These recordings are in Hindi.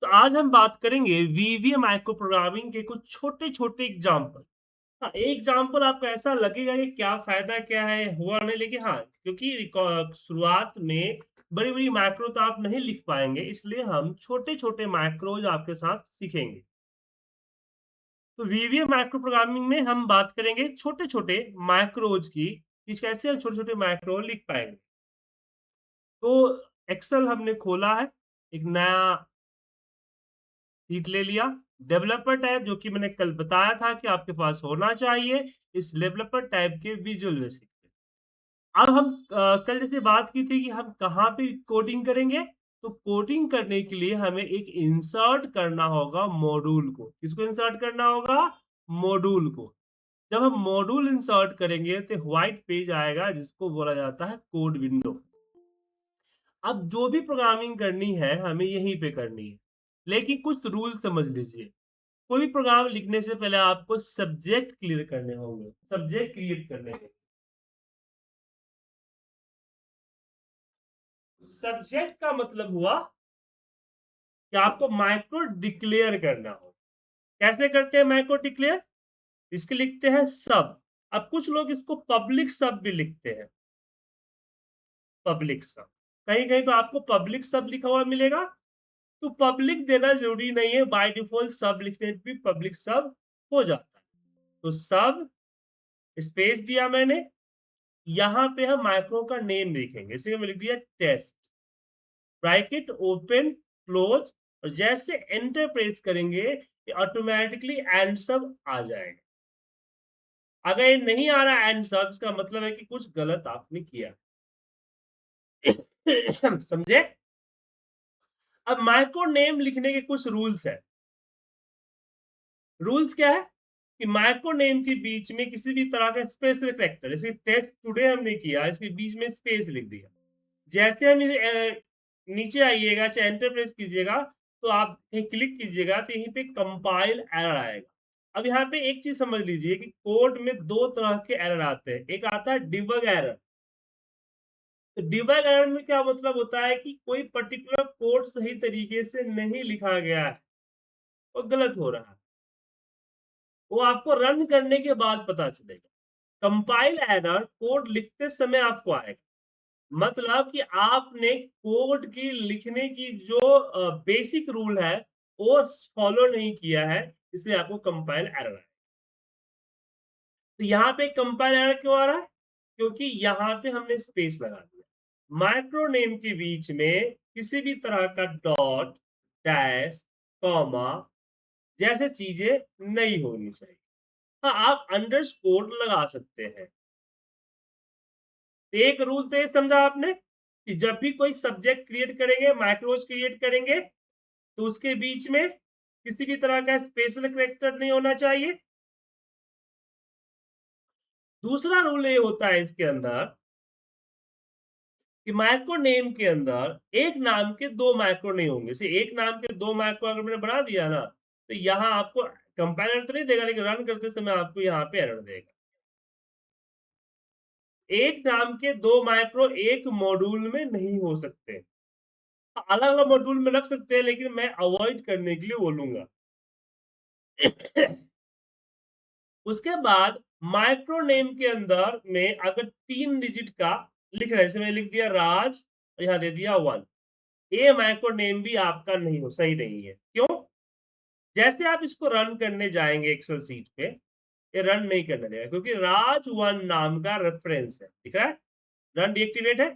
तो आज हम बात करेंगे वीवीए माइक्रो प्रोग्रामिंग के कुछ छोटे-छोटे एग्ज़ाम्पल। हाँ, एक एग्ज़ाम्पल आपको ऐसा लगेगा कि क्या फ़ायदा क्या है, हुआ नहीं लेकिन हाँ, क्योंकि शुरुआत में बड़ी-बड़ी मैक्रो तो आप नहीं लिख पाएँगे, इसलिए हम छोटे-छोटे मैक्रोज़ आपके साथ सीखेंगे। तो वीवीए माइक्रो प्रोग्रामिंग में हम बात करेंगे छोटे-छोटे मैक्रोज़ की, कि कैसे हम छोटे-छोटे मैक्रो लिख पाएँगे। तो एक्सेल हमने खोला है, एक नया सीट ले लिया। डेवलपर टैब जो कि मैंने कल बताया था कि आपके पास होना चाहिए, इस डेवलपर टैब के विजुअल बेसिक पे। अब हम कल जैसे बात की थी कि हम कहाँ पे कोडिंग करेंगे, तो कोडिंग करने के लिए हमें एक इंसर्ट करना होगा मॉड्यूल को। किसको इंसर्ट करना होगा? मॉड्यूल को। जब हम मॉड्यूल इंसर्ट करेंगे तो व्हाइट पेज आएगा जिसको बोला जाता है कोड विंडो। अब जो भी प्रोग्रामिंग करनी है हमें यहीं पे करनी है। लेकिन कुछ रूल समझ लीजिए। कोई भी प्रोग्राम लिखने से पहले आपको सब्जेक्ट क्लियर करने होंगे, सब्जेक्ट क्रिएट करने होंगे। सब्जेक्ट का मतलब हुआ कि आपको माइक्रो डिक्लेयर करना हो। कैसे करते हैं माइक्रो डिक्लेयर? इसके लिखते हैं सब। अब कुछ लोग इसको पब्लिक सब भी लिखते हैं, पब्लिक सब। कहीं-कहीं पे आपको पब्लिक सब लिखा हुआ मिलेगा, तो पब्लिक देना ज़रूरी नहीं है, बाय डिफ़ॉल्ट सब लिखने पे भी पब्लिक सब हो जाता है। तो सब स्पेस दिया मैंने, यहाँ पे हम माइक्रो का नेम लिखेंगे, इसीलिए मैं लिख दिया टेस्ट। ब्रैकेट ओपन, क्लोज और जैसे एंटर प्रेस करेंगे ये ऑटोमेटिकली एंड सब आ जाएगा। अगर ये नहीं आ रहा एंड सब इसका मतलब है कि कुछ गलत आपने किया। समझे? अब माइक्रो नेम लिखने के कुछ रूल्स हैं। रूल्स क्या है? कि माइक्रो नेम के बीच में किसी भी तरह का स्पेशल कैरेक्टर जैसे टेस्ट टुडे हमने किया इसके बीच में स्पेस लिख दिया। जैसे हम नीचे आइएगा चाहे एंटर प्रेस कीजिएगा तो आप कहीं क्लिक कीजिएगा तो यहीं पे कंपाइल एरर आएगा। अब यहाँ पे एक चीज़ समझ लीजिए कि कोड में 2 तरह के एरर आते हैं। एक आता है डिबग एरर। तो डिबग एरर में क्या मतलब होता है कि कोई पर्टिकुलर कोड सही तरीके से नहीं लिखा गया है, वो गलत हो रहा है। वो आपको रन करने के बाद पता चलेगा। कंपाइल एरर कोड लिखते समय आपको आएगा। मतलब कि आपने कोड की लिखने की जो बेसिक रूल है, वो फॉलो नहीं किया है, इसलिए आपको कंपाइल एरर आया। तो यहाँ पे कंपाइल एरर क्यों आ रहा है? क्योंकि यहाँ पे हमने स्पेस लगा दिया। माइक्रो नेम के बीच में किसी भी तरह का डॉट, डैश, कॉमा जैसे चीजें नहीं होनी चाहिए। हाँ, आप अंडरस्कोर लगा सकते हैं। एक रूल तो ये समझा आपने कि जब भी कोई सब्जेक्ट क्रिएट करेंगे, मैक्रोज़ क्रिएट करेंगे, तो उसके बीच में किसी भी तरह का स्पेशल कैरेक्टर नहीं होना चाहिए। दूसरा रूल ये होता है इसके अंदर कि मैक्रो नेम के अंदर एक नाम के 2 मैक्रो नहीं होंगे। जैसे एक नाम के 2 मैक्रो अगर मैंने बना दिया ना, तो यहाँ आपको कंपाइलर तो नहीं देगा लेकिन रन करते समय आपको यहाँ पे एरर देगा। एक नाम के 2 मैक्रो एक मॉड्यूल में नहीं हो सकते। अलग-अलग मॉड्यूल में रख सकते हैं लेकिन मैं अवॉइड करने के लिए बोलूँगा। उसके बाद माइक्रो नेम के अंदर में अगर 3 डिजिट का लिख रहे हैं, जैसे मैंने लिख दिया राज और यहाँ दे दिया 1, ये माइक्रो नेम भी आपका नहीं हो सही नहीं है। क्यों? जैसे आप इसको रन करने जाएँगे एक्सेल शीट पे, ये रन नहीं करने देगा क्योंकि राज 1 नाम का रेफरेंस है, दिख रहा है? रन डीएक्टिवेट है।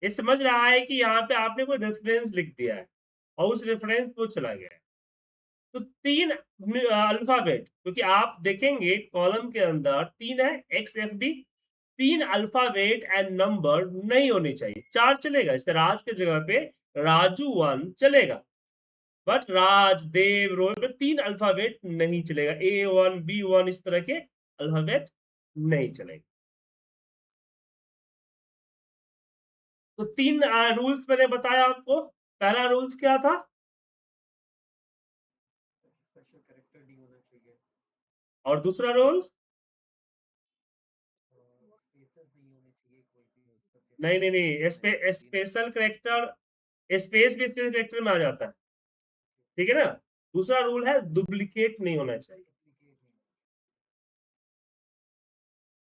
ये समझ रहा है कि यहाँ पे आपने कोई रेफरेंस लिख दिया है और उस रेफरेंस पे वो चला गया है। तो 3 अल्फ़ाबेट क्योंकि आप देखेंगे कॉलम के अंदर 3 है एक्सएफडी 3 अल्फ़ाबेट एंड नंबर नहीं होने चाहिए। 4 चलेगा, जैसे राज की जगह पे राजू 1 चलेगा, बट राज, देव, रोहित में 3 अल्फ़ाबेट नहीं चलेगा। ए1, बी1 इस तरह के अल्फ़ाबेट नहीं चलेगा। तो 3 रूल्स मैंने बताया आपको। पहला रूल्स क्या था? स्पेशल कैरेक्टर नहीं होना चाहिए और दूसरा रूल? और स्पेसेस नहीं होने चाहिए कोई भी सब्जेक्ट नहीं, के नहीं, बीच में नहीं, लाइन में या तीन स्पेशल कैरेक्टर स्पेस भी स्पेशल कैरेक्टर में आ जाता है। ठीक है ना? दूसरा रूल है डुप्लीकेट नहीं होना चाहिए। डुप्लीकेट नहीं होना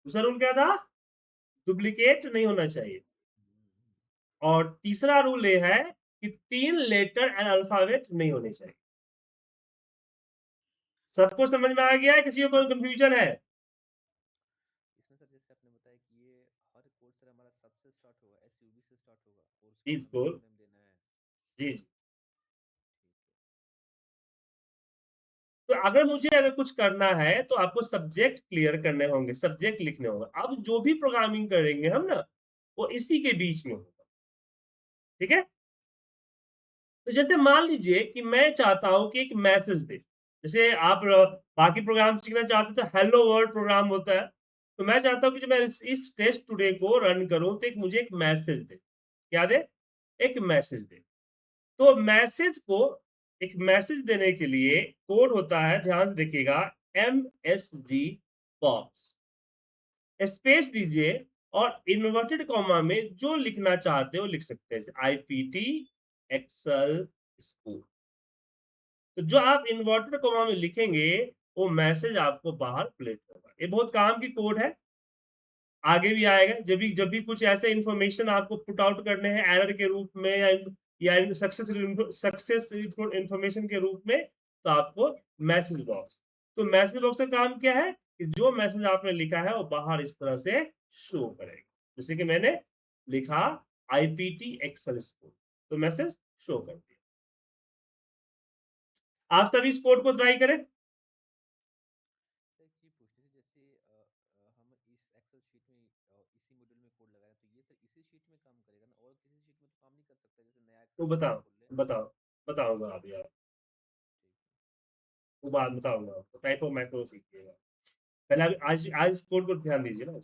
दूसरा रूल क्या था? डुप्लीकेट नहीं होना चाहिए। हम्म, और तीसरा रूल ये है कि 3 लेटर एंड अल्फाबेट नहीं होने चाहिए। सबको समझ में आ गया है? किसी को कोई कन्फ्यूजन है? इसमें सर जैसे आपने बताया कि ये हर कोड सर हमारा सब से स्टार्ट होगा, एसयूवी से स्टार्ट होगा और उसके जी, बाद हमें बिल्कुल। फुल नेम देना है। जी, जी। ठीक है। तो अगर कुछ करना है तो आपको सब्जेक्ट क्लियर करने होंगे, सब्जेक्ट लिखने होंगे। अब जो भी प्रोग्रामिंग करेंगे हम ना, वो इसी के बीच में होगा। ठीक है? तो जैसे मान लीजिए कि मैं चाहता हूँ कि एक मैसेज दे। जैसे आप बाकी प्रोग्राम सीखना चाहते हो तो हेलो वर्ल्ड प्रोग्राम होता है। तो मैं चाहता हूँ कि जब मैं इस टेस्ट टुडे को रन करूँ तो एक मुझे एक मैसेज दे। क्या दे? एक मैसेज दे। तो मैसेज को एक मैसेज देने के लिए कोड होता है, ध्यान से देखिएगा, एमएसजी बॉक्स। स्पेस दीजिए और इन्वर्टेड कॉमा में जो लिखना चाहते हो लिख सकते हैं, आईपीटी एक्सेल स्कूल। तो जो आप इन्वर्टेड कॉमा में लिखेंगे वो मैसेज आपको बाहर प्लेट होगा। ये बहुत काम की कोड है, आगे भी आएगा। जब भी कुछ ऐसे इन्फॉर्मेशन आपको पुट आउट करने हैं एरर के रूप में या सक्सेस इन्फॉर्मेशन के रूप में, तो आपको मैसेज बॉक्स। तो मैसेज बॉक्स का काम क्या है कि जो मैसेज आपने लिखा है वो बाहर इस तरह से शो करेगा। जैसे कि मैंने लिखा आईपीटी एक्सेल स्कूल, तो मैसेज शो कर दिया। आप सभी इस कोड को ट्राई करें। सर एक चीज पूछनी थी, जैसे हम इस एक्सेल शीट में इसी मॉड्यूल में कोड लगाए तो ये सर इसी शीट में काम करेगा ना, और किसी शीट में तो काम नहीं कर सकता, जैसे नया तो एक्सेल शीट हम बताओ, खोल ले। बताओ, बताऊंगा आप यार। ठीक है। वो बात बताऊंगा आपको, टाइप ऑफ मैक्रो सीखिएगा। पहले आप आज इस कोड को ध्यान दीजिए ना।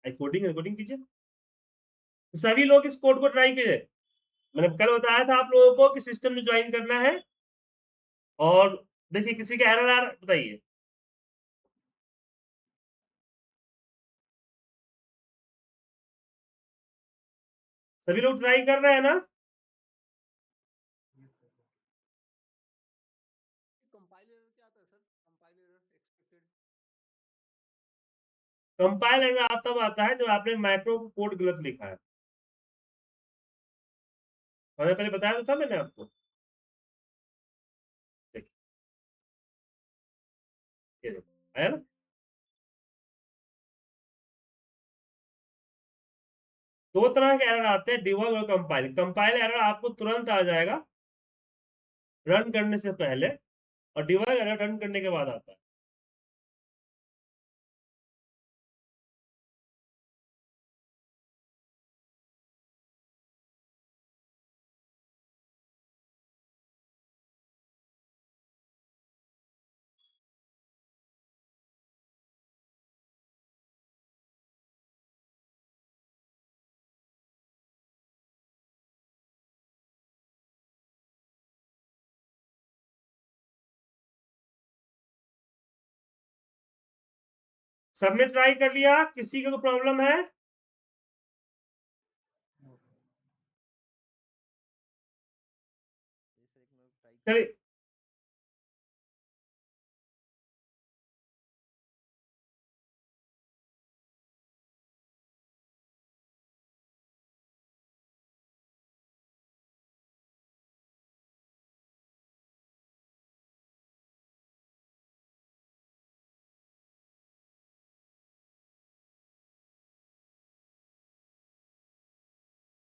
कोडिंग रिकॉर्डिंग कीजिए। तो सभी लोग इस कोड को ट्राई कीजिए। मैंने कल बताया था आप लोगों को कि सिस्टम में ज्वाइन करना है। और देखिए किसी का एरर आ रहा बताइए। सभी लोग ट्राई कर रहे हैं ना? चाहिए। Yes sir. कंपाइल एरर क्या आता है sir? Compile error expected. Compile error तब आता है जब आपने मैक्रो कोड गलत लिखा है। मैंने पहले बताया तो था मैंने आपको। देखिए, ये देखो, आया ना? दो तरह के एरर आते हैं, डिबग और कंपाइल। कंपाइल एरर आपको तुरंत आ जाएगा रन करने से पहले, और डिबग एरर रन करने के बाद आता है। सबने ट्राई कर लिया? किसी को प्रॉब्लम है? No sir. ये सर एक मिनट ट्राई किया। चलिए,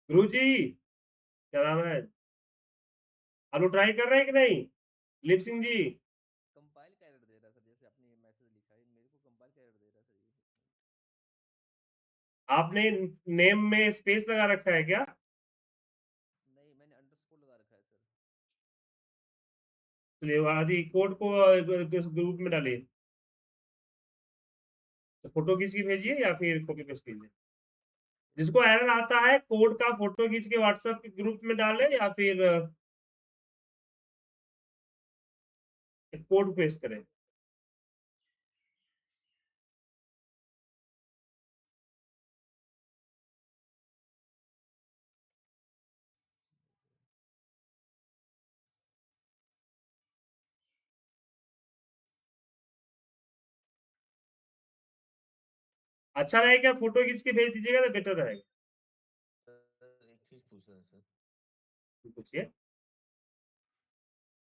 गुरु जी, क्या नाम है, आप लोग ट्राई कर रहे हैं कि नहीं? लिप सिंह जी, कंपाइल का एरर दे रहा है सर, जैसे आपने ये मैसेज लिखा है मेरे को कंपाइल का एरर दे रहा है सर ये। आपने नेम में स्पेस लगा रखा है क्या? नहीं, मैंने अंडरस्कोर लगा रखा है सर। चलिए आदि कोड को ग्रुप में डालिए। तो फोटो खींच के भेजिए या फिर कॉपी पेस्ट कीजिए। जिसको एरर आता है कोड का फोटो खींच के व्हाट्सएप के ग्रुप में डाले या फिर कोड पेस्ट करें। अच्छा रहेगा क्या फोटो खींच के भेज दीजिएगा तो बेटर रहेगा। सर एक चीज पूछना है सर। पूछिए।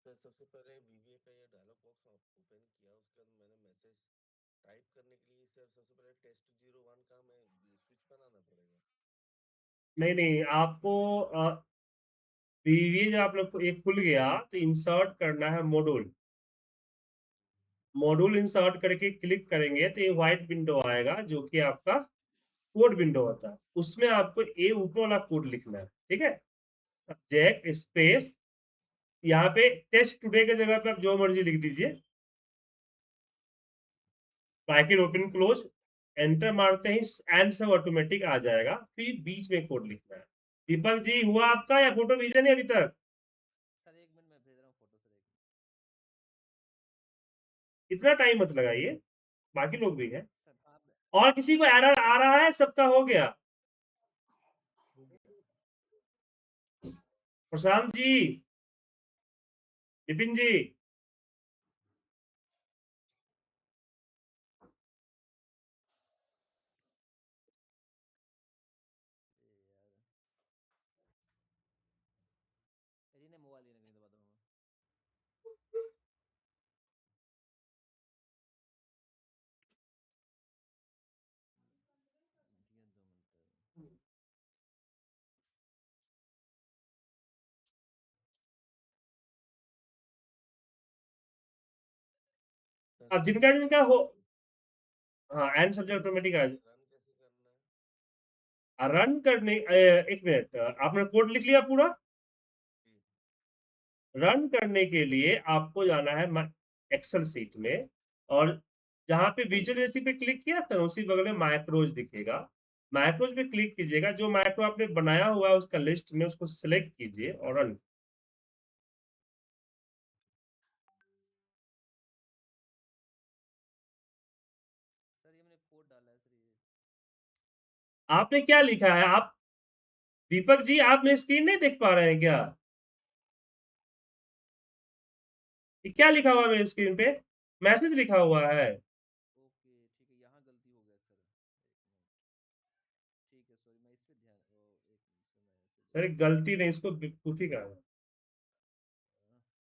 सर सबसे पहले वीवीए का ये डायलॉग बॉक्स ओपन किया, उसके बाद मैंने मैसेज टाइप करने के लिए सर सबसे पहले टेस्ट 01 का मैं स्विच बनाना पड़ेगा। नहीं नहीं, आपको ये जो आप लोग को एक खुल गया तो इंसर्ट करना है मॉड्यूल। मॉड्यूल इंसर्ट करके क्लिक करेंगे तो ये व्हाइट विंडो आएगा जो कि आपका कोड विंडो होता है। उसमें आपको ये ऊपर वाला कोड लिखना है, ठीक है। सब्जेक्ट स्पेस, यहाँ पे टेस्ट टुडे के जगह पे आप जो मर्जी लिख दीजिए, ब्रैकेट ओपन क्लोज, एंटर मारते ही एंड सब ऑटोमेटिक आ जाएगा। फिर बीच में कोड लिखना है। दीपक जी हुआ आपका या फोटो भेजा नहीं अभी तक? सर 1 मिनट मैं भेज रहा हूँ फोटो सर। 1 मिनट इतना टाइम मत लगाइए, बाकी लोग भी हैं। सर आप और किसी को एरर आ रहा है? सबका हो गया? प्रशांत जी, विपिन जी, ये यार मेरी ने मोबाइल लेने के लिए दबा दूंगा मैं। दिया 2 मिनट। अब जिनका जिनका हो, हाँ एंड सब्जेक्ट ऑटोमेटिक आ जाए। रन कैसे करना है? रन करने एक मिनट, आपने कोड लिख लिया पूरा? जी रन करने के लिए आपको जाना है एक्सेल सीट में, और जहां पे विजुअल बेसिक पे क्लिक किया था उसी बगल में माइक्रोज दिखेगा। माइक्रोज पे क्लिक कीजिएगा, जो माइक्रो आपने बनाया हुआ है उसका लिस्ट में उसको सिलेक्ट कीजिए और रन। सर ये मैंने कोड डाला है सर ये। आपने क्या लिखा है? आप दीपक जी आप मेरी स्क्रीन नहीं देख पा रहे हैं क्या? ये क्या लिखा हुआ है मेरी स्क्रीन पे? मैसेज लिखा हुआ है। ओके ठीक है, यहाँ गलती हो गया सर। 1 मिनट ठीक है सॉरी, मैं इस पे ध्यान 1 मिनट सर मैं ऐसे सर देखता गलती नहीं, इसको बेवकूफी कहा है। हूँ। 1 मिनट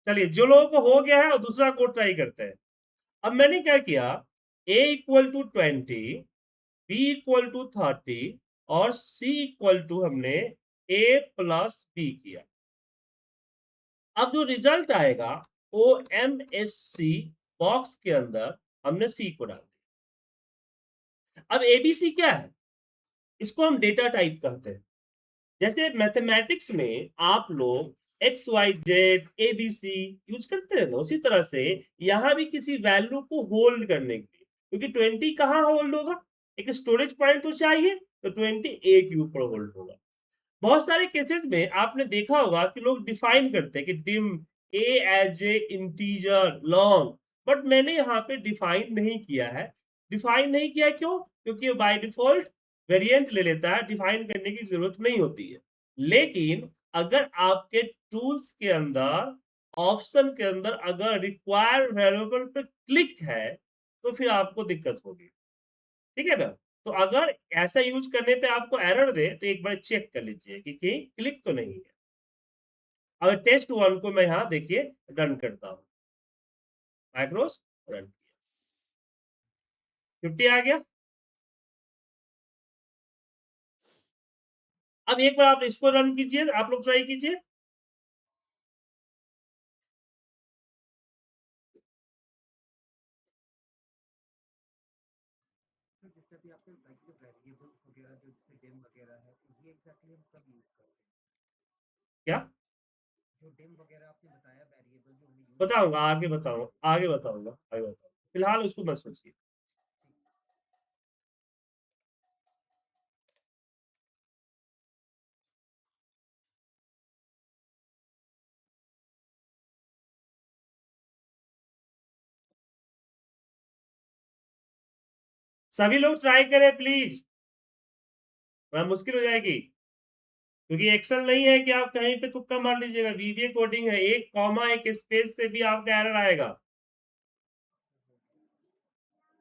चलिए, जो लोगों को हो गया है और दूसरा कोड ट्राई करते हैं। अब मैंने क्या किया, a equal to 20, b equal to 30 और c इक्वल टू हमने a प्लस b किया। अब जो रिजल्ट आएगा O M S C box के अंदर हमने c को डाल दिया। अब एबीसी क्या है? इसको हम डेटा टाइप कहते हैं। जैसे मैथमेटिक्स में आप लोग X Y Z A B C use करते हैं ना, उसी तरह से यहां भी किसी वैल्यू को होल्ड करने के लिए, क्योंकि 20 कहाँ होल्ड होगा? एक स्टोरेज पॉइंट तो चाहिए, तो 20 ए के ऊपर होल्ड होगा। बहुत सारे केसेस में आपने देखा होगा कि लोग डिफाइन करते हैं कि dim a as a integer long, but मैंने यहाँ पे डिफाइन नहीं किया है। डिफाइन नहीं किया क्यों? क्योंकि बाय डिफॉल्ट वेरिएंट ले लेता है, डिफाइन करने की जरूरत नहीं होती है। लेकिन अगर आपके टूल्स के अंदर ऑप्शन के अंदर अगर रिक्वायर वेरिएबल पे क्लिक है तो फिर आपको दिक्कत होगी, ठीक है ना। तो अगर ऐसा यूज करने पे आपको एरर दे तो एक बार चेक कर लीजिए कि कहीं क्लिक तो नहीं है। अब टेस्ट वन को मैं यहाँ देखिए रन करता हूँ, माइक्रोस रन किया, 50 आ गया। अब एक बार आप इसको रन कीजिए, आप लोग ट्राई कीजिए। तो जैसे अभी आपने बताया कि वेरिएबल्स वगैरह जो जैसे डिम वगैरह है, तो ये एग्जैक्टली हम कब यूज करते हैं? क्या जो डिम वगैरह आपने बताया वेरिएबल जो हमें यूज बताऊंगा? करना है, आगे बताऊंगा, आगे बताऊंगा, आगे बताऊंगा, फिलहाल उसको मत सोचिए। सभी लोग ट्राई करें प्लीज, बड़ा मुश्किल हो जाएगी, क्योंकि एक्शन नहीं है कि आप कहीं पे तुक्का मार लीजिएगा। वीवीए कोडिंग है, एक कॉमा एक स्पेस से भी आपका एरर आएगा।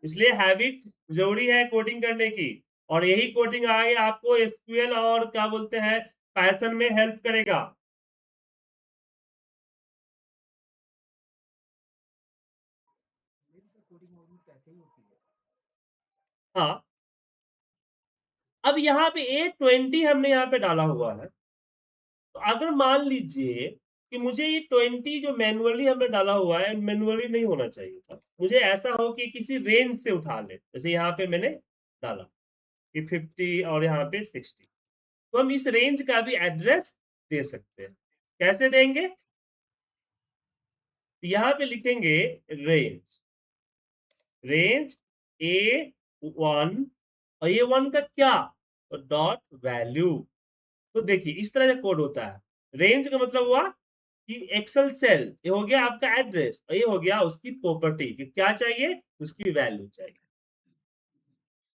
इसलिए हैबिट जरूरी है कोडिंग करने की, और यही कोडिंग आगे आपको एसक्यूएल और क्या बोलते हैं पाइथन में हेल्प करेगा। मेरी सर कोडिंग ऑलमोस्ट ऐसे ही होती है। हाँ, अब यहाँ पे A20 हमने यहाँ पे डाला हुआ है, तो अगर मान लीजिए कि मुझे ये 20 जो मैनुअली हमने डाला हुआ है, मैनुअली नहीं होना चाहिए था, मुझे ऐसा हो कि किसी रेंज से उठा ले, जैसे यहाँ पे मैंने डाला कि 50 और यहाँ पे 60, तो हम इस रेंज का भी एड्रेस दे सकते हैं। कैसे देंगे? यहाँ पे लिखेंगे रेंज, रेंज A1, और A1 का क्या, तो डॉट वैल्यू। तो देखिए इस तरह का कोड होता है। रेंज का मतलब हुआ कि एक्सेल सेल, ये हो गया आपका एड्रेस, और ये हो गया उसकी प्रॉपर्टी कि क्या चाहिए, उसकी वैल्यू चाहिए।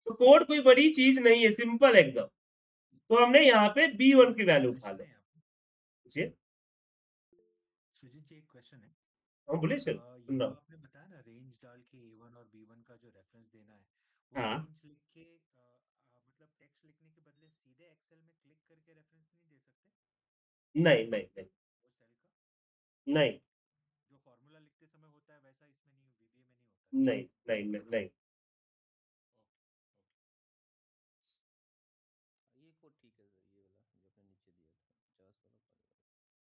तो कोड कोई बड़ी चीज नहीं है, सिंपल एकदम। तो हमने यहाँ पे B1 की वैल्यू उठा क्वेश्चन ले। है यहाँ पे। जी सुजीत जी, एक क्वेश्चन है। हाँ बोलिए सर, ये सुन रहा जो हूँ। आपने बताया ना रेंज डाल के A1 और B1 का जो रेफरेंस देना है, वो हाँ, रेंज लिख के मतलब टेक्स्ट लिखने के बदले सीधे एक्सेल में क्लिक करके रेफरेंस नहीं दे सकते नहीं नहीं नहीं वो सेल का? नहीं जो फॉर्मूला लिखते समय होता है वैसा इसमें नहीं, VBA में नहीं होता है? नहीं नहीं नहीं नहीं। ये कोड ठीक है सर, ये वाला जो आपने नीचे दिया था 50 वाला पड़ेगा।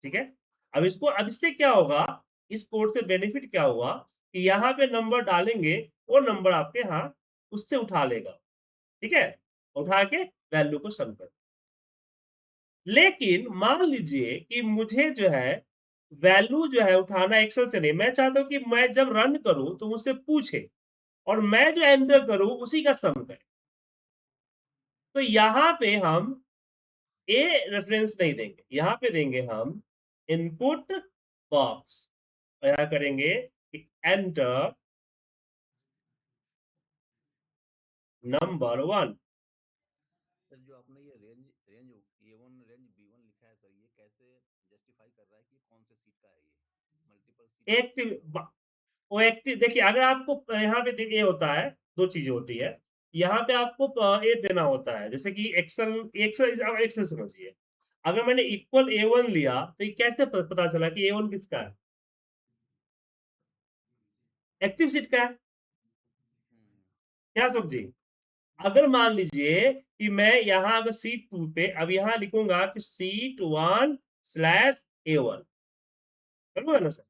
ठीक है, अब इससे क्या होगा, इस कोड से बेनिफिट क्या हुआ कि यहाँ पे नंबर डालेंगे, वो नंबर आपके यहाँ उससे उठा लेगा। ठीक है, उठा के वैल्यू को सम कर। लेकिन मान लीजिए कि मुझे जो है वैल्यू जो है उठाना एक्सेल से नहीं, मैं चाहता हूं कि मैं जब रन करूं तो मुझसे पूछे और मैं जो एंटर करूं उसी का सम करे। तो यहां पे हम ए रेफरेंस नहीं देंगे, यहां पे देंगे हम इनपुट बॉक्स, और यहां करेंगे कि एंटर नंबर 1। सर जो आपने ये range range A1 range B1 लिखा है सर, ये कैसे जस्टिफाई कर रहा है कि कौन से सीट का है? ये मल्टीपल सीट का एक्टिव, वो एक्टिव देखिए, अगर आपको यहाँ पे देखिए होता है, दो चीजें होती है। यहाँ पे आपको ये देना होता है, जैसे कि एक्सेल एक्सेल एक्सेल समझिए, अगर मैंने इक्वल A1 लिया तो ये कैसे पता चला कि A1 किसका है? एक्टिव सीट का है। क्या समझी? अगर मान लीजिए कि मैं यहाँ अगर सीट 2 पे अब यहाँ लिखूंगा कि सीट 1/A1, बरोबर ना सर?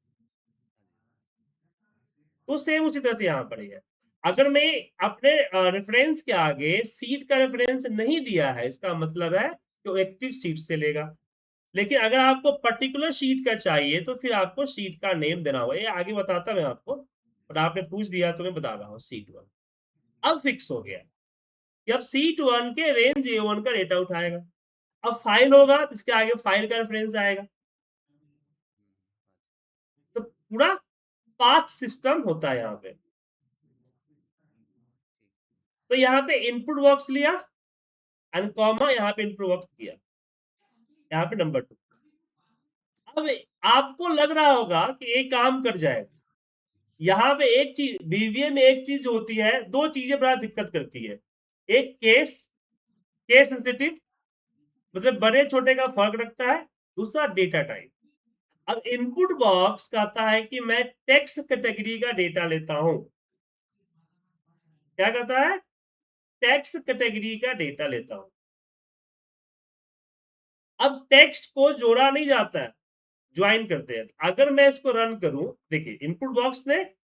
तो सेम उसी तरह से यहाँ पड़ेगा। अगर मैं अपने रेफरेंस के आगे सीट का रेफरेंस नहीं दिया है, इसका मतलब है कि वो एक्टिव सीट से लेगा। लेकिन अगर आपको पर्टिकुलर शीट का चाहिए तो फिर आपको शीट का नेम देना होगा, ये आगे बताता मैं आपको, और आपने पूछ दिया तो मैं बता रहा हूँ। सीट 1 अब फिक्स हो गया कि अब सीट 1 के रेंज A1 का डेटा उठाएगा। अब फाइल होगा तो इसके आगे फाइल का रेफरेंस आएगा। तो पूरा पाथ सिस्टम होता है यहाँ पे। तो यहाँ पे इनपुट बॉक्स लिया एंड कॉमा, यहाँ पे इनपुट बॉक्स दिया, यहाँ पे नंबर 2। अब आपको लग रहा होगा कि एक काम कर जाएगा। यहाँ पे एक चीज बीवीए में एक चीज होती है, दो चीजें बड़ा दिक्कत करती है। एक केस सेंसिटिव, मतलब बड़े छोटे का फर्क रखता है। दूसरा डेटा टाइप। अब इनपुट बॉक्स कहता है कि मैं टेक्स्ट कैटेगरी का डेटा लेता हूं। क्या कहता है? टेक्स्ट कैटेगरी का डेटा लेता हूं। अब टेक्स्ट को जोड़ा नहीं जाता है, ज्वाइन करते हैं। अगर मैं इसको रन करूं, देखिए इनपुट बॉक्स ने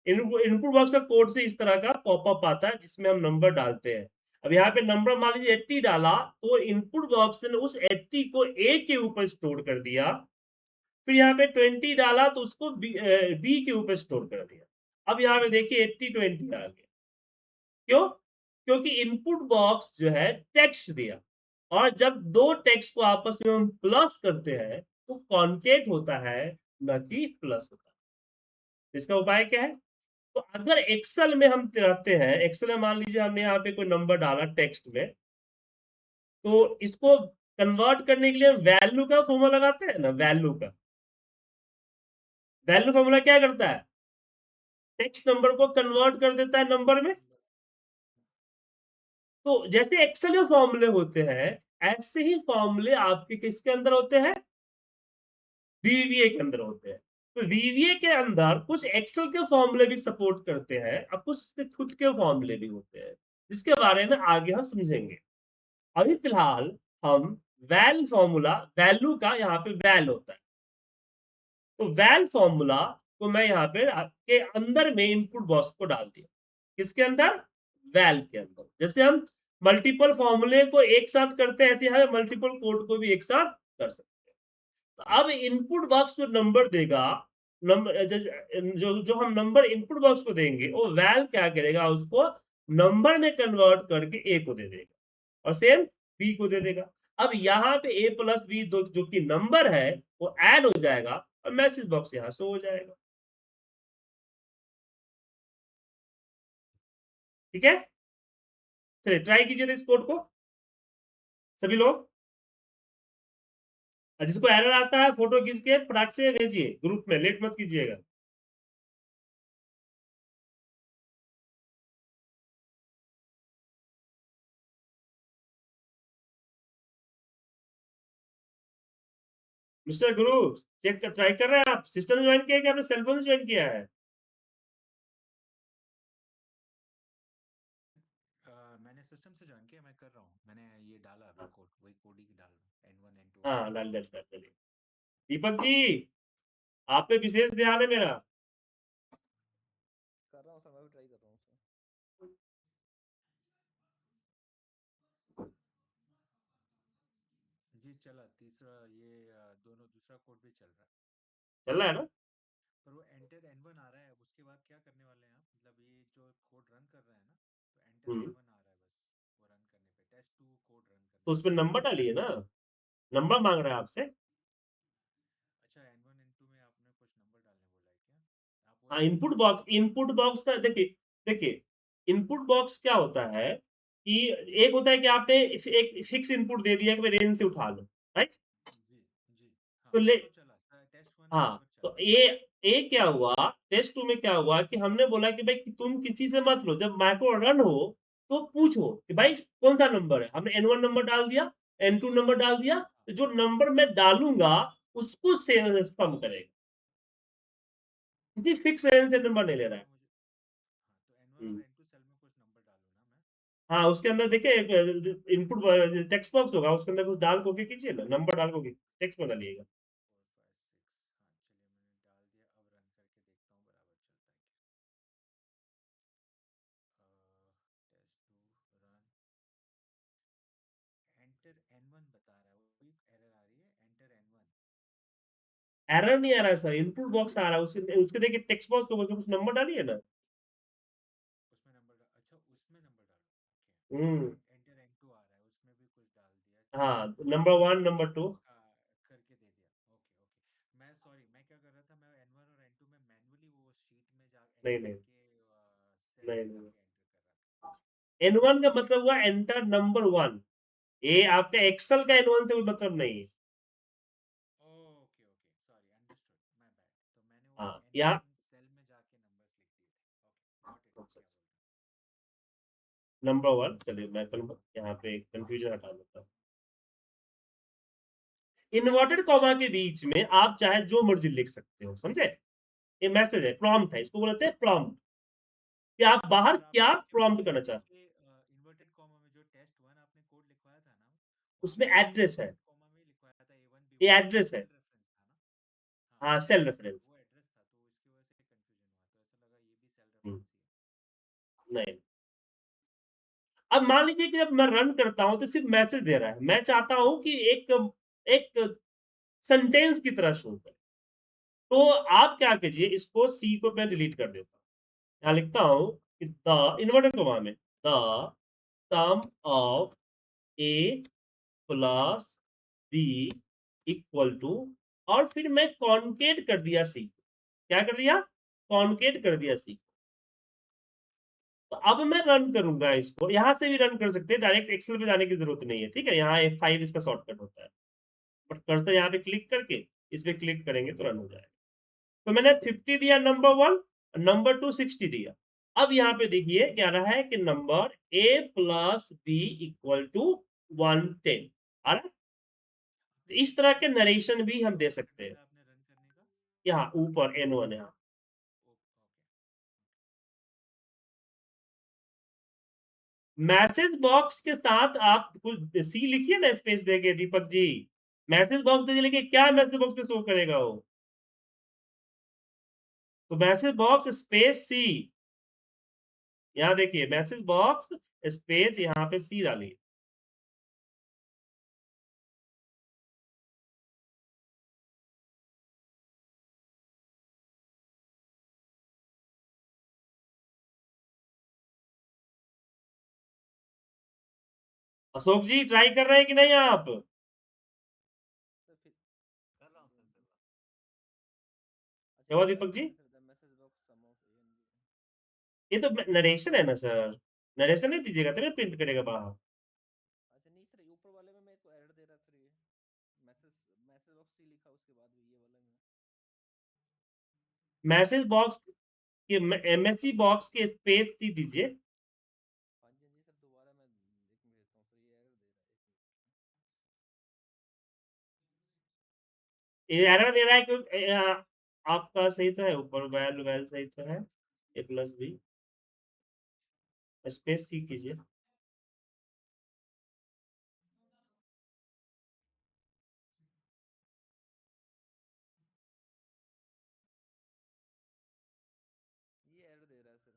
इनपुट बॉक्स का कोड से इस तरह का पॉपअप आता है जिसमें हम नंबर डालते हैं। अब यहाँ पे नंबर मान लीजिए 80 डाला, तो इनपुट बॉक्स ने उस 80 को ए के ऊपर स्टोर कर दिया। फिर यहाँ पे 20 डाला तो उसको बी के ऊपर स्टोर कर दिया। अब यहाँ पे देखिए 80-20 आ गया। क्यों? क्योंकि इनपुट बॉक्स जो है टेक्स्ट दिया, और जब दो टेक्स्ट को आपस में हम प्लस करते हैं तो कॉन्केट होता है, न कि प्लस होता है। इसका उपाय क्या है? तो अगर एक्सेल में हम रहते हैं, एक्सेल में मान लीजिए हमने यहाँ पे कोई नंबर डाला टेक्स्ट में, तो इसको कन्वर्ट करने के लिए वैल्यू का फॉर्मूला लगाते हैं ना, वैल्यू का। वैल्यू फॉर्मूला क्या करता है? टेक्स्ट नंबर को कन्वर्ट कर देता है नंबर में, तो जैसे एक्सेल में फॉर्मूले होते हैं, ऐसे ही फॉर्मूले आपके किसके अंदर होते हैं? वीवीए के अंदर होते हैं। तो वीवीए के अंदर कुछ एक्सेल के फॉर्मूले भी सपोर्ट करते हैं और कुछ उसके खुद के फॉर्मूले भी होते हैं, जिसके बारे में आगे हम समझेंगे। अभी फिलहाल हम वैल फॉर्मूला, वैल्यू का यहाँ पे वैल होता है। तो वैल फॉर्मूला को मैं यहाँ पे आपके अंदर में इनपुट बॉक्स को डाल दिया। किसके अंदर? वैल के अंदर। जैसे हम मल्टीपल फॉर्मूले को एक साथ करते हैं, ऐसे हम मल्टीपल कोड को भी एक साथ कर सकते हैं। तो अब इनपुट बॉक्स जो नंबर देगा, नंबर जो जो हम नंबर इनपुट बॉक्स को देंगे, वो वैल क्या करेगा, उसको नंबर में कन्वर्ट करके ए को दे देगा और सेम बी को दे देगा। अब यहाँ पे a प्लस बी जो कि नंबर है, वो ऐड हो जाएगा और मैसेज बॉक्स यहाँ शो हो जाएगा। ठीक है? चलिए ट्राई कीजिए इस कोड को सभी लोग। और जिसको एरर आता है फोटो खींच के फटाक से भेजिए ग्रुप में, लेट मत कीजिएगा। मिस्टर गुरु, चेक ट्राई कर रहे हैं आप? सिस्टम में ज्वाइन किया है कि आपने सेल फोन से ज्वाइन किया है? मैंने सिस्टम से ज्वाइन किया, मैं कर रहा हूँ। मैंने ये डाला अभी कोड, वही कोड ही डाल रहा हूँ, N1 N2 वाला। हाँ डाल दिया, चलिए। दीपक जी, आप पे विशेष ध्यान है मेरा। कर रहा हूँ सर, मैं भी ट्राई कर रहा हूँ सर। ये चला तीसरा, ये दोनों दूसरा कोड भी चल रहा है। चल रहा है ना? पर वो एंटर N1 आ रहा है, अब उसके बाद क्या करने वाले हैं आप? मतलब ये जो कोड रन कर रहे हैं ना, तो एंटर हम्म, N1 आ रहा है, बस वो रन करने पे टेस्ट 2 कोड रन करने तो पे उसमें उसके नंबर बाद क्या डालिए करना ना, है? नंबर मांग रहा है आपसे। अच्छा, N1 N2 में आपने कुछ नंबर डालने बोला है क्या? आप वो हाँ, चेक कीजिए। इनपुट बॉक्स का देखिए, देखिए इनपुट बॉक्स क्या होता है कि एक होता है कि आपने एक फिक्स इनपुट दे दिया कि भाई रेंज से उठा लो, राइट? जी जी। हाँ, तो वो ले तो चला, टेस्ट 1 हाँ, बराबर तो चला है। ये क्या हुआ, टेस्ट 2 में क्या हुआ कि हमने बोला कि भाई कि तुम किसी से मत लो, जब माइक्रो रन हो तो पूछो कि भाई कौन सा नंबर है। हमने N1 नंबर डाल दिया, N2 नंबर डाल दिया, तो जो नंबर मैं डालूंगा उसको से सम करेगा, किसी फिक्स रेंज से नंबर नहीं ले रहा है। तो मुझे, हाँ, तो N1 हम्म। और N2 सेल में कुछ नंबर डालूँ ना मैं? हाँ, उसके अंदर देखिए इनपुट टेक्स्ट बॉक्स होगा, उसके अंदर कुछ डाल के कीजिए ना, नंबर डाल के टेक्स्ट में डालिएगा। 4 5 6। हाँ चलिए, मैंने डाल दिया, अब रन करके देखता हूँ बराबर चलता है क्या। टेस्ट 2 रन, एंटर N1 बता रहा है, वही एरर आ रही है, एंटर N1। एरर नहीं आ रहा है सर, इनपुट बॉक्स आ रहा है, उसके उसके देखिए टेक्स्ट बॉक्स होगा, उसमें कुछ नंबर डालिए ना। उसमें नंबर डाल, अच्छा उसमें नंबर डालो, हम्म। ओके। एंटर N2 आ रहा है, उसमें भी कुछ डाल दिया, हाँ, चलिए। Number 1 number 2। उसका करके दे दिया, ओके ओके। मैं सॉरी, मैं क्या कर रहा था, मैं N1 और N2 में मैन्युअली वो शीट में जा नहीं एक्सेल नहीं के सेल नहीं में नहीं, जाके एंटर कर रहा था। N1 का मतलब हुआ एंटर नंबर 1। ये आपके एक्सेल का N1 से कोई मतलब नहीं है। Okay okay, sorry, understood, my bad. तो मैंने वो हाँ, या N1 सेल में जाके नंबर्स लिख दिए थे। ओके, गॉट इट, क्या बोल रहे नंबर 1, चलिए मैं यहाँ पे कंफ्यूजन हटा देता हूँ। इन्वर्टेड कॉमा के बीच में आप चाहे जो मर्जी लिख सकते हो, समझे? ये मैसेज है, प्रॉम्प्ट है, इसको बोलते हैं प्रॉम्प्ट, कि आप बाहर और क्या आपने उसके प्रॉम्प्ट करना पीछे चाहते के इन्वर्टेड कॉमा में जो टेस्ट 1 आपने कोड लिखवाया था ना, हो, वहां उसमें पे भी एड्रेस है, इन्वर्टेड कॉमा में ही लिखवाया था A1 ये B1, वो एड्रेस है। सेल रेफरेंस था ना? हाँ, हाँ, सेल रेफरेंस। वो एड्रेस था, तो इसकी वजह से कंफ्यूजन हुआ, तो ऐसा लगा ये भी सेल रेफरेंस ही है। नहीं, अब मान लीजिए कि जब मैं रन करता हूँ तो सिर्फ मैसेज दे रहा है, मैं चाहता हूँ कि एक एक सेंटेंस की तरह शो करे। तो आप क्या कीजिए, इसको सी को मैं डिलीट कर देता हूँ। यहाँ लिखता हूँ कि द इन्वर्टेड कॉमा में the sum of A plus B equal to, और फिर मैं कॉन्केट कर दिया सी। क्या कर दिया? कॉन्केट कर दिया सी। तो अब मैं रन करूंगा इसको, यहां से भी रन कर सकते हैं, डायरेक्ट एक्सेल पे जाने की जरूरत नहीं है, ठीक है? यहाँ F5 इसका शॉर्टकट होता है, बट कर्सर यहाँ पे क्लिक करके इस पे क्लिक करेंगे तो रन हो जाएगा। तो मैंने 50 दिया नंबर 1, नंबर 2 60 दिया। अब यहाँ पे देखिए क्या रहा है कि number a plus B equal to 110 आ रहा है? तो इस तरह के नरेशन भी हम दे सकते हैं। बोला आपने रन करने का? यहाँ ऊपर N1 यहाँ। ओके। मैसेज बॉक्स के साथ आप कुछ सी लिखिए ना स्पेस देके दीपक जी। मैसेज बॉक्स दे लिखिए, क्या मैसेज बॉक्स पे शो करेगा वो? तो मैसेज बॉक्स स्पेस सी, यहाँ देखिए मैसेज बॉक्स स्पेस यहाँ पे सी डालिए। अशोक जी ट्राई कर रहे हैं कि नहीं आप? सर फिर कर रहा हूँ सर, कर रहा हूँ। अच्छा क्या हुआ ये दीपक जी? कैसे रहता है message box sum of A and B? ये तो नरेशन है ना सर, नरेशन नहीं दीजिएगा तभी प्रिंट करेगा बाहर। अच्छा नहीं सर, ऊपर वाले में मेरे को एरर दे रहा है सर ये। मैसेज मैसेज बॉक्स सी लिखा उसके बाद भी ये वाला में। मैसेज बॉक्स के एमएससी बॉक्स के स्पेस सी दीजिए। हाँ जी हाँ जी सर, दोबारा मैं लिख भेजता हूँ सर, ये एरर दे रहा है ये एरर दे रहा है क्योंकि आपका सही तो है, ऊपर वैल वैल सही तो है, ए प्लस बी स्पेस सी कीजिए। ये एरर दे रहा है सर।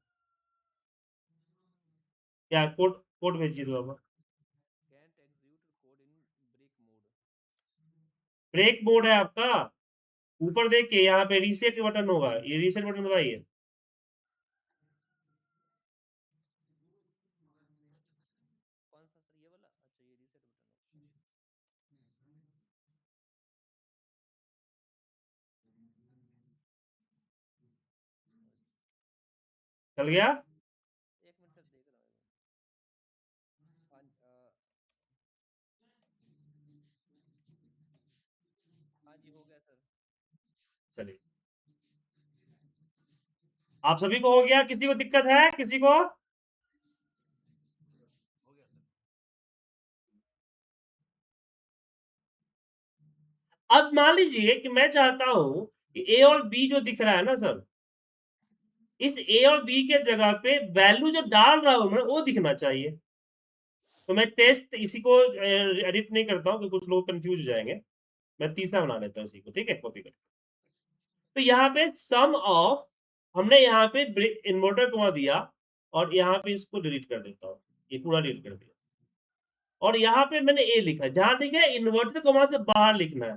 क्या कोड कोड भेजिए दोबारा। कैंट एग्जीक्यूट कोड इन ब्रेक मोड। ब्रेक मोड है आपका, ऊपर देखिए यहाँ पे रीसेट बटन होगा, ये रीसेट बटन दबाइए। कौन सा सर, ये वाला? अच्छा ये रीसेट बटन होगा। चल गया? एक मिनट सर, देख रहा हूँ। हाँ हाँ जी हो गया सर। चलिए, आप सभी को हो गया? किसी को दिक्कत है किसी को? हो गया सर। अब मान लीजिए कि मैं चाहता हूं कि ए और बी जो दिख रहा है ना सर, इस ए और बी के जगह पे वैल्यू जो डाल रहा हूं मैं वो दिखना चाहिए। तो मैं टेस्ट इसी को एडिट नहीं करता हूं, क्योंकि कुछ लोग कंफ्यूज हो जाएंगे। मैं तीसरा बना लेता हूं इसी को, ठीक है, कॉपी कर। तो यहाँ पे सम ऑफ, हमने यहाँ पे इन्वर्टर कोमा दिया और यहाँ पे इसको डिलीट कर देता हूँ, ये पूरा डिलीट कर दिया। और यहाँ पे मैंने ए लिखा, जहां लिखा है इन्वर्टर कोमा से बाहर लिखना है।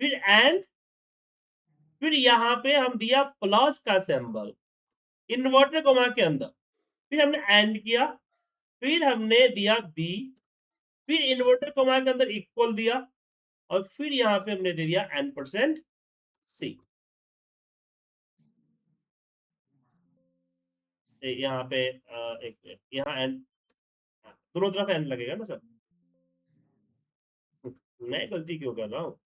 फिर एंड, फिर यहाँ पे हम दिया प्लस का सिंबल इन्वर्टर कोमा के अंदर। फिर हमने एंड किया, फिर हमने दिया बी, फिर इन्वर्टर कोमा के अंदर इक्वल दिया, और फिर यहाँ पे हमने दे दिया n% सी। यहाँ पे एक मिनट, यहाँ एन, दोनों तरफ एन लगेगा ना सर? मैं गलती क्यों कर रहा हूँ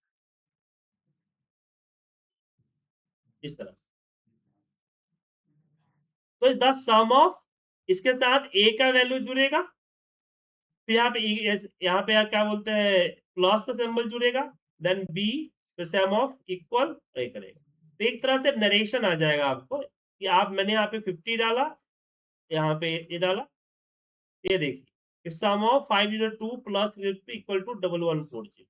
इस तरह से? तो द सम ऑफ, इसके साथ ए का वैल्यू जुड़ेगा, फिर यहाँ पे क्या बोलते हैं, प्लस का सिंबल जुड़ेगा, देन बी, फिर सम ऑफ इक्वल ए करेगा। तो एक तरह से नरेशन आ जाएगा आपको कि आप, मैंने यहाँ पे 50 डाला, यहाँ पे ये डाला, ये देखिए सम ऑफ 502 प्लस इक्वल टू 1140।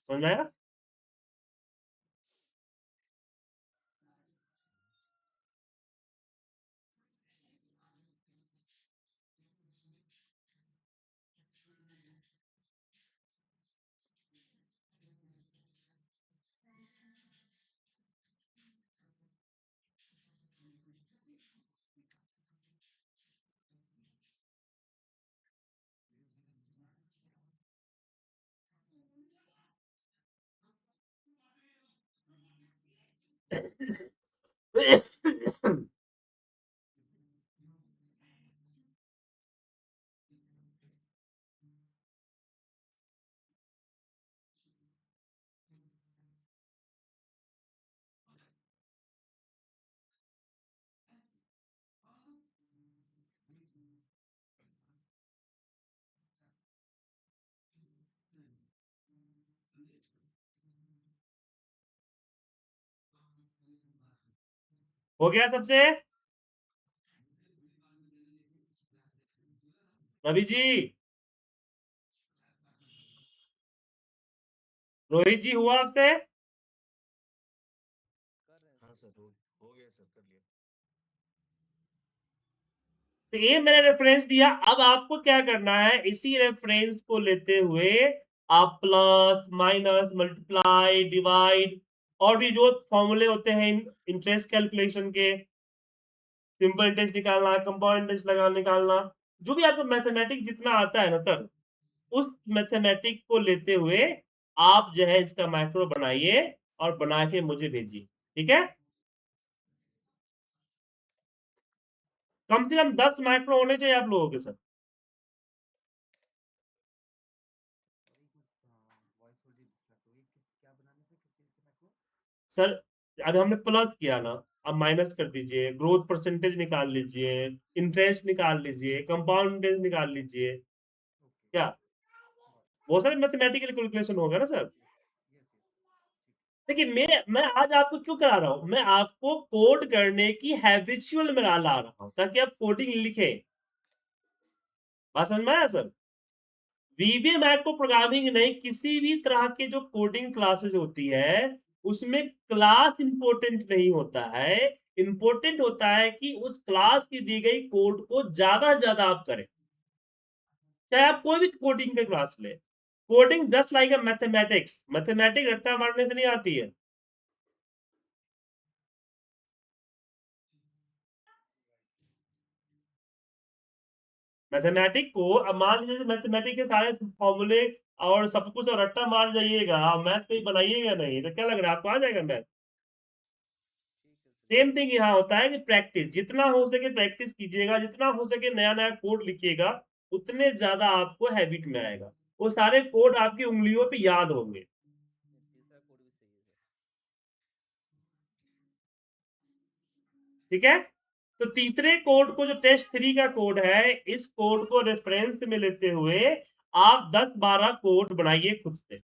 समझ में आया? हो गया सबसे? रवि जी, रोहित जी, हुआ आपसे? कर रहे हैं हाँ सर। सर, हो गया सर, कर लिया। तो ये मैंने रेफरेंस दिया। अब आपको क्या करना है, इसी रेफरेंस को लेते हुए आप प्लस माइनस मल्टीप्लाई डिवाइड और भी जो फॉर्मूले होते हैं इंटरेस्ट कैलकुलेशन के, सिंपल इंटरेस्ट निकालना, कंपाउंड इंटरेस्ट लगा निकालना, जो भी आपको मैथमेटिक्स जितना आता है ना सर, उस मैथमेटिक को लेते हुए आप जो है इसका मैक्रो बनाइए और बना के मुझे भेजिए, ठीक है? कम से कम 10 मैक्रो होने चाहिए आप लोगों के सर। वॉइस होल्ड डिस्ट्रैक्ट हो गई, किस क्या बनाने से किस चीज़ से मैक्रो? सर अभी हमने प्लस किया ना, अब माइनस कर दीजिए, ग्रोथ परसेंटेज निकाल लीजिए, इंटरेस्ट निकाल लीजिए, कंपाउंड इंटरेस्ट निकाल लीजिए, ओके, क्या वो सर मैथमेटिकल कैलकुलेशन होगा ना सर? यस यस, ठीक। देखिए मैं आज आपको क्यों करा रहा हूं, मैं आपको कोड करने की हैबिचुअल में ला रहा हूं ताकि आप कोडिंग लिखे। बात समझ में आया सर? वीबीए मैथ को प्रोग्रामिंग नहीं, किसी भी तरह के जो कोडिंग क्लासेस होती है उसमें क्लास इंपॉर्टेंट नहीं होता है। इंपॉर्टेंट होता है कि उस क्लास की दी गई कोड को ज्यादा से ज्यादा आप करें, चाहे आप कोई भी कोडिंग का क्लास ले। कोडिंग जस्ट लाइक अ मैथमेटिक्स, मैथमेटिक्स रट्टा मारने से नहीं आती है। मैथमेटिक को अब मान लीजिए मैथमेटिक के सारे फॉर्मूले और सब कुछ और रट्टा मार जाइएगा, मैथ कहीं बनाइएगा नहीं, तो क्या लग रहा है आपको आ जाएगा मैथ? ठीक है सर, सेम थिंग यहाँ होता है कि प्रैक्टिस जितना हो सके प्रैक्टिस कीजिएगा, जितना हो सके नया नया कोड लिखिएगा, उतने ज्यादा आपको हैबिट में आएगा। वो सारे कोड आपकी उंगलियों पे याद होंगे, तीसरा कोड भी सही है सर। ठीक है? तो तीसरे कोड को, जो टेस्ट 3 का कोड है, इस कोड को रेफरेंस में लेते हुए आप 10-12 कोड बनाइए खुद से।